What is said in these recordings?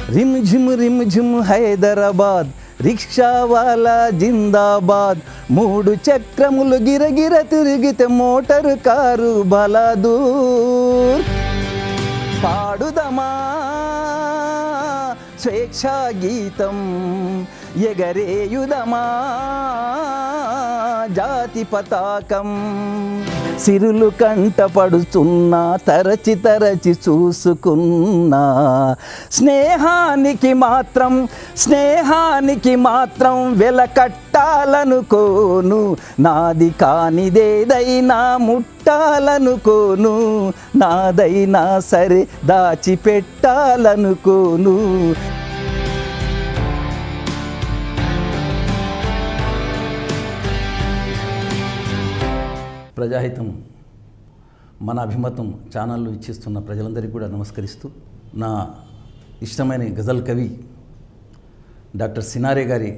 Rim झिम हैदराबाद रिक्षा वाला जिंदाबाद मूडु चक्रमुलु गिरगिर तिरिगिते मोटर कारू बलादूर पाडुदमा स्वेच्छा गीतं ఎగరేయుదమా జాతి పతాకం సిరులు కంటపడుతున్నా తరచి తరచి చూసుకున్నా స్నేహానికి మాత్రం వెల కట్టాలనుకోను నాది కానిదేదైనా ముట్టాలనుకోను నాదైనా సరే దాచిపెట్టాలనుకోను ప్రజాహితం మన అభిమతం ఛానళ్ళు ఇచ్చిస్తున్న ప్రజలందరికీ కూడా నమస్కరిస్తూ నా ఇష్టమైన గజల్ కవి డాక్టర్ సినారే గారి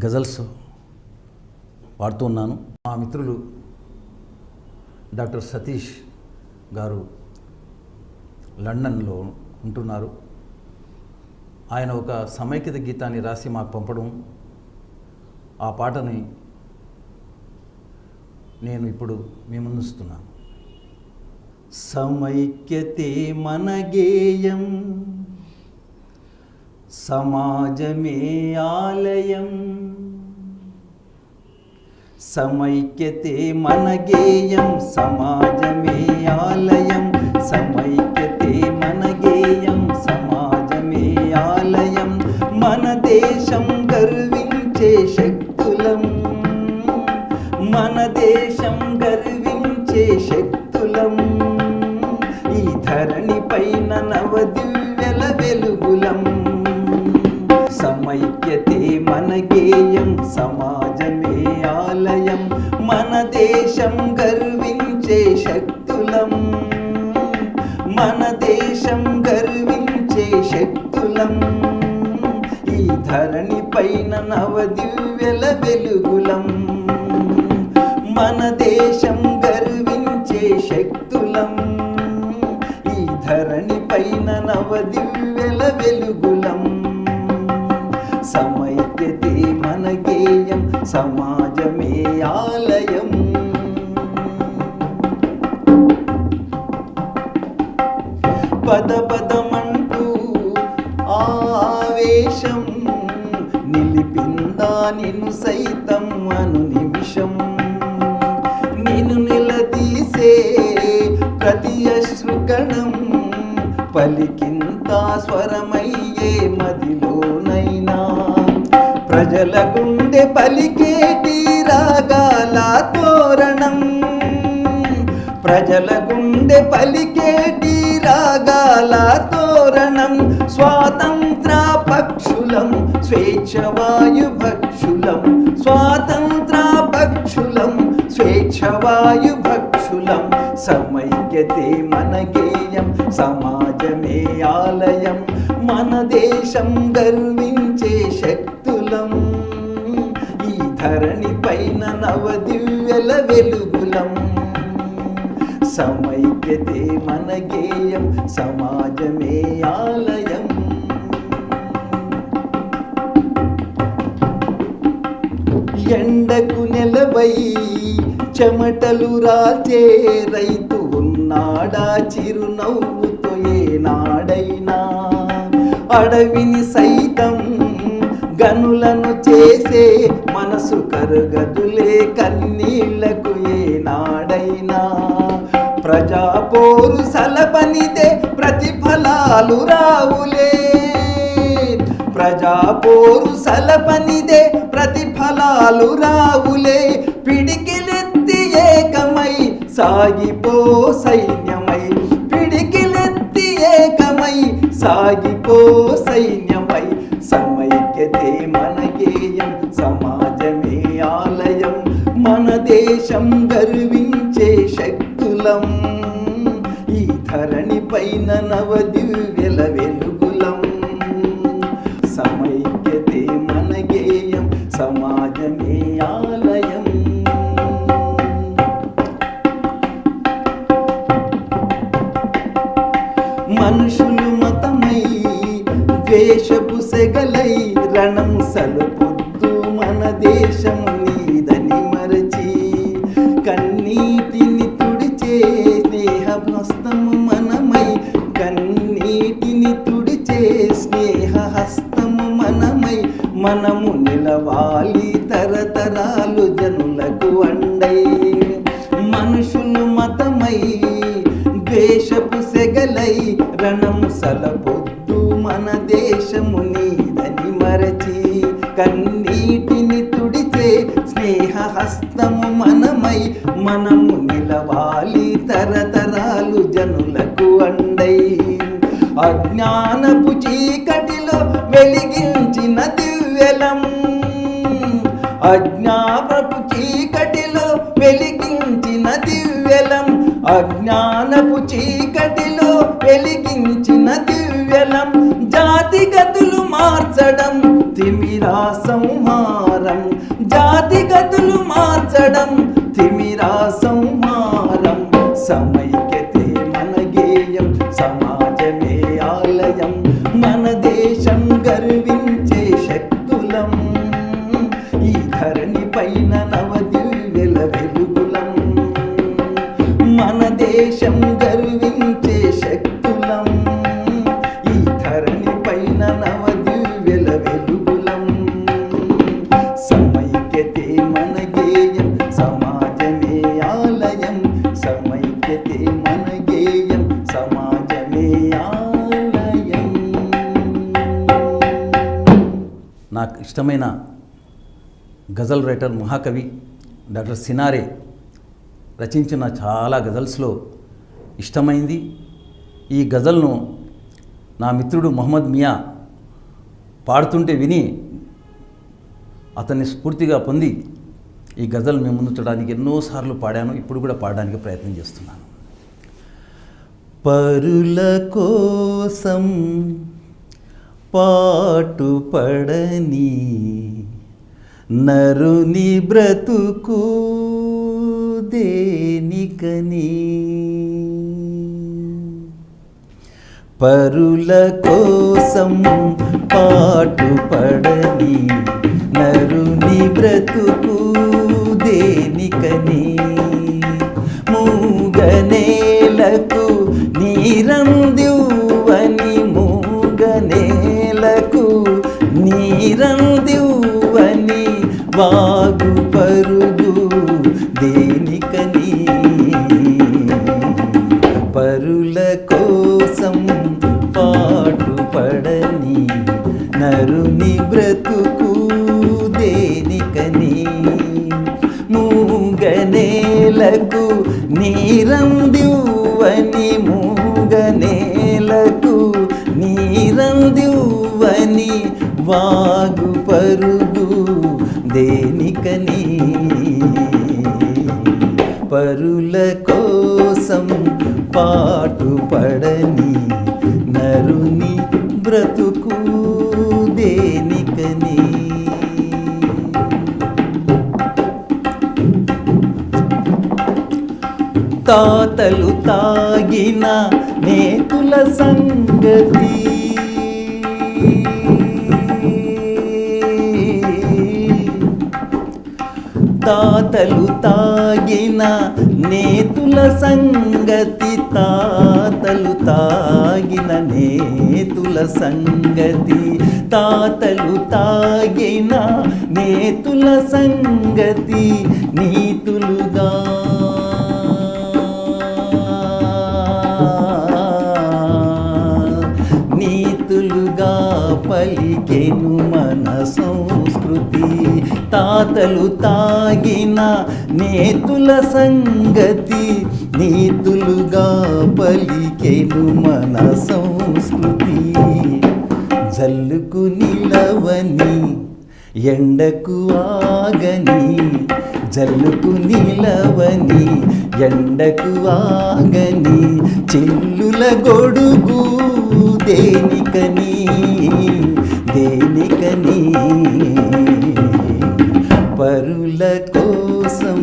గజల్స్ పాడుతూ ఉన్నాను. మా మిత్రులు డాక్టర్ సతీష్ గారు లండన్లో ఉంటున్నారు. ఆయన ఒక సమైక్యత గీతాన్ని రాసి మాకు పంపడం, ఆ పాటని నేను ఇప్పుడు మీ ముందుస్తున్నాను. సమైక్యతే మన గేయం సమాజమే ఆలయం సమైక్యతే మన గేయం సమాజమే ఆలయం సమైక్యతే మన గేయం సమాజమే ఆలయం మన దేశం గర్వించే శక్తులం మన దేశం గర్వించే శక్తులం ఈ ధరణి పైన నవదివ్యల వెలుగులం సమైక్యతే మన గేయం సమాజమే ఆలయం మన దేశం గర్వించే శక్తులం మన దేశం గర్వించే శక్తులం ఈ ధరణి పైన నవదివ్యల వెలుగులం మన దేశం గర్వించే శక్తులం ఈ ధరణి పైన నవదివ్యల వెలుగులం సమైక్యతే మన గేయం సమాజమే ఆలయం పద పదమంటూ ఆవేశం నిలిపిందా నిన్ను సైతం అను నిమిషం నిన్ను నిలదీసే ప్రతి అశ్రుకణం పలికింత స్వరమయ్యే మదిలోనైనా ప్రజల గుండె పలికేటి రాగాల తోరణం ప్రజల గుండె పలికేటి రాగాల తోరణం స్వాతంత్ర పక్షులం స్వేచ్ఛవాయు భక్షులం స్వాతంత్ర పక్షులం స్వేచ్ఛవాయు భక్షులం సమైక్యతే మన గేయం సమాజమే ఆలయం మన దేశం గర్వించే శక్తులం ఈ ధరణి పైన నవదివ్యల వెలుగులం సమైక్యతే మన గేయం సమాజమే ఆలయం ఎండకు నెలవై చెమటలు రాచే రైతు ఉన్నాడా చిరునవ్వుతో ఏనాడైనా అడవిని సైతం గనులను చేసే మనసు కరగదులే కన్నీళ్లకు ఏనాడైనా ప్రజాపోరు సలపనిదే ప్రతిఫలాలు రావులే ప్రజాపోరు సలపనిదే ప్రతిఫలాలు రావులే పిడికిలెత్తి ఏకమై సాగిపో సైన్యమై పిడికిలెత్తి ఏకమై సాగిపో సైన్యమై సమైక్యతే మన గేయం సమాజమే ఆలయం మన దేశం గర్వించే శక్తులం ఈ ధరణి పైన నవదివ్యల వెలుగులం సమైక్యతే మన గేయం సమాజమే ఆలయం మనుషులు మతమై ద్వేషపు సెగలై రణం సలుపొద్దు మన దేశము నీదని మరచి కన్నీటిని తుడిచే స్నేహహస్తము మనమై కన్నీటిని తుడిచే స్నేహహస్తము మనమై మనము నిలవాలి తరతరాలు జనులకు అండై మనుషులు మతమై ద్వేషపు సెగలై రణము సలపొద్దు మన దేశము నీదని మరచి కన్నీటిని తుడిచే స్నేహహస్తము మనమై మనము నిలవాలి తరతరాలు జనులకు అండై అజ్ఞానపు చీకటిలో వెలిగించిన దివ్యలం అజ్ఞానపు చీకటిలో వెలిగించిన దివ్యలం అజ్ఞానపు చీకటిలో వెలిగించిన దివ్యలం జాతిగతులు మార్చడం తిమిరా సంహారం జాతిగతులు మార్చడం తిమిరా సంహారం సమైక్యతే మన గేయం సమాజమే ఆలయం మన దేశం గర్వించే శక్తులం ఈ ధరణి పైన నవదివ్యల వెలుగులం మన దేశం గర్వించే శక్తులం ఈ ధరణి పైన నవదివ్యల వెలుగులం సమైక్యతే మన గేయం సమాజమే ఆలయం సమైక్యతే మన గేయం సమాజమే ఆలయం. నాకు ఇష్టమైన గజల్ రైటర్ మహాకవి డాక్టర్ సినారే రచించిన చాలా గజల్స్లో ఇష్టమైంది ఈ గజల్ను నా మిత్రుడు మొహమ్మద్ మియా పాడుతుంటే విని అతన్ని స్ఫూర్తిగా పొంది ఈ గజల్ మేము ముందుంచడానికి ఎన్నోసార్లు పాడాను ఇప్పుడు కూడా పాడడానికి ప్రయత్నం చేస్తున్నాను. పరుల కోసం పాటు పడని నరుని బ్రతుకు దేనికని పరుల కోసం పాటు పడని నరుని బ్రతుకు దేనికని మూగనేలకు నీరందివ్వని మూగనేలకు నీరందివ్వని వాగు పరుగు దేనికని పరుల కోసం పాటు పడని నరుని బ్రతుకు దేనికని మూగనేలకు నీరందివ్వని మూగనేలకు నీరందివ్వని వాగు పరుగు దేనికని పరుల కోసం పాటు పడని నరుని బ్రతుకు దేనికని తాతలు తాగిన నేతుల సంగతి తాతలు తాగిన నేతుల సంగతి తాతలు తాగిన నేతుల సంగతి తాతలు తాగిన నేతుల సంగతి నీతులుగా నీతులుగా పలికెను మన సంస్కృతి తాతలు తాగిన నేతుల సంగతి నీతులుగా పలికెను మన సంస్కృతి జల్లుకు నిలవని ఎండకు ఆగని జల్లుకు నిలవని ఎండకు ఆగని చిల్లుల గొడుగు దేనికని దేనికని పరుల కోసం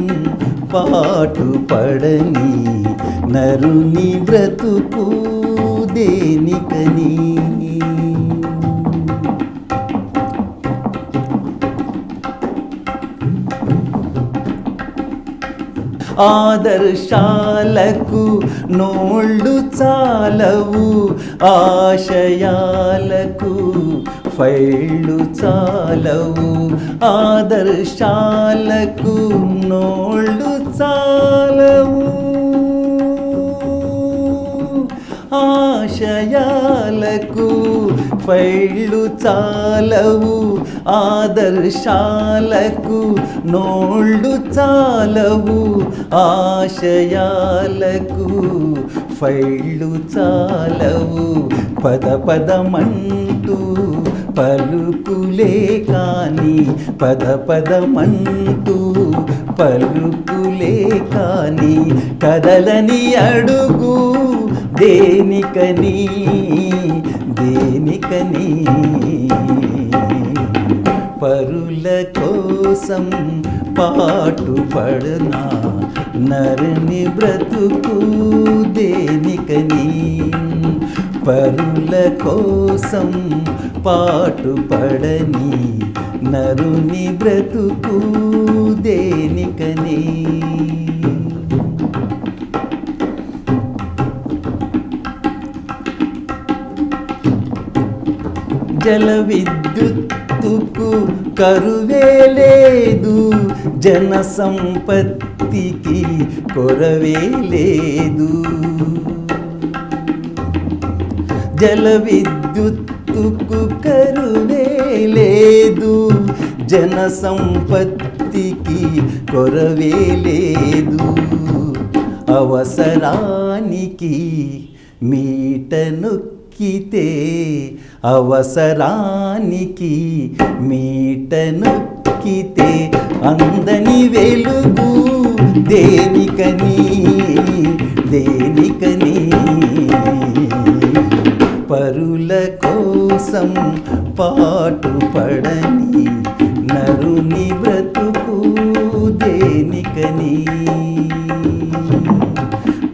పాటు పడని నరుని బ్రతుకు దేనికని ఆదర్శాలకు నోళ్ళు చాలవు, ఆశయాలకు ఫైళ్ళు చాలవు. ఆదర్శాలకు నోళ్ళు చాలవు, ఆశయాలకు ఫైళ్ళు చాలవు. ఆదర్శాలకు నోళ్ళు చాలవు, ఆశయాలకు ఫైళ్ళు చాలవు. పద పదమంటూ పలుకులే కాని, పద పదమంటూ పలుకులే కాని, కదలని అడుగు దేనికని, దేనికని. పరుల కోసం పాటుపడనా నరుని బ్రతుకు దేనికని. పరుల కోసం పాటుపడని నరుని బ్రతుకు దేనికని. జల విద్యుత్తుకు కరువే లేదు, జన సంపత్తికి కొరవే లేదు. జల విద్యుత్తుకు కరువే లేదు, జన సంపత్తికి కొరవే లేదు. అవసరానికి మీటను కితే, అవసరానికి మీటనొక్కితే అందని వెలుగు దేనికని, దేనికని. పరుల కోసం పాటుపడని నరుని బ్రతుకు దేనికని.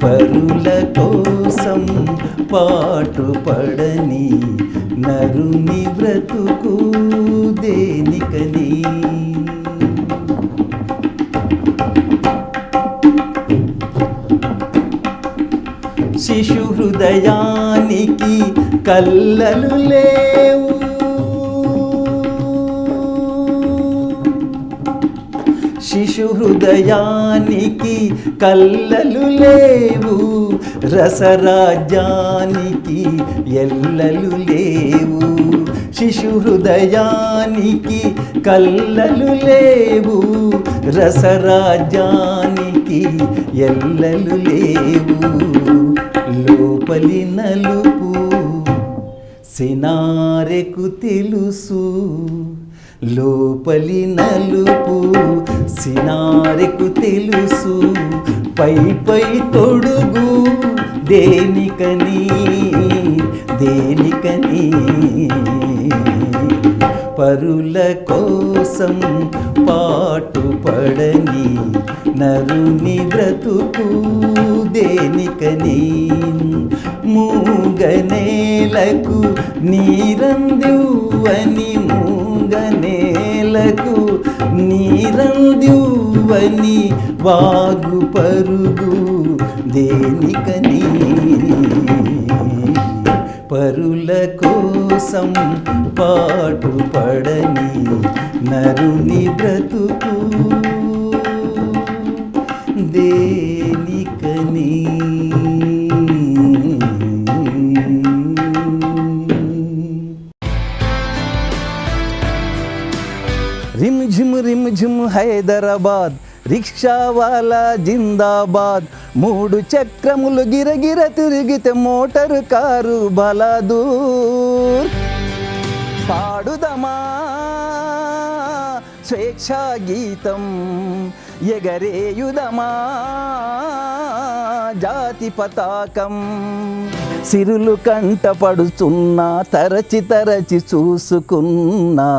పరుల కోసం పాటుపడని నరుని బ్రతుకు దేనికని. శిశు హృదయానికి కల్లలు లేవు, శిశు హృదయానికి కల్లలు లేవు, రసరాజ్యానికి ఎల్లలు లేవు. శిశు హృదయానికి కల్లలు లేవు, రసరాజ్యానికి ఎల్లలు లేవు. లోపలి నలుపు సినారెకు తెలుసు, లోపలి నలుపు సినారెకు తెలుసు. పై పై తొడుగు దేనికని, దేనికని. పరుల కోసం పాటుపడని నరుని బ్రతుకు దేనికని. మూగనేలకు నీరందివ్వని, మూగనేలకు నీరందివ్వని వాగు పరుగు దేనికని. పరుల కోసం పాటుపడని నరుని బ్రతుకు దేనికని. रिम झिम హైదరాబాద్, రిక్షావాలా జిందాబాద్. 3 చక్రములు గిరగిర తిరిగితే మోటారు కారు బలాదూర్. పాడుదమా స్వేచ్ఛా గీతం, ఎగరేయుదమా జాతి పతాకం. సిరులు కంటపడుతున్నా తరచి తరచి చూసుకున్నా,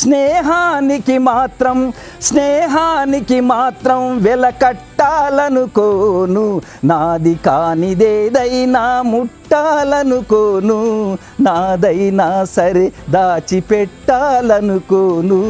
స్నేహానికి మాత్రం వెలకట్టాలనుకోను. నాది కానిదేదైనా ముట్టాలనుకోను, నాదైనా సరే దాచిపెట్టాలనుకోను.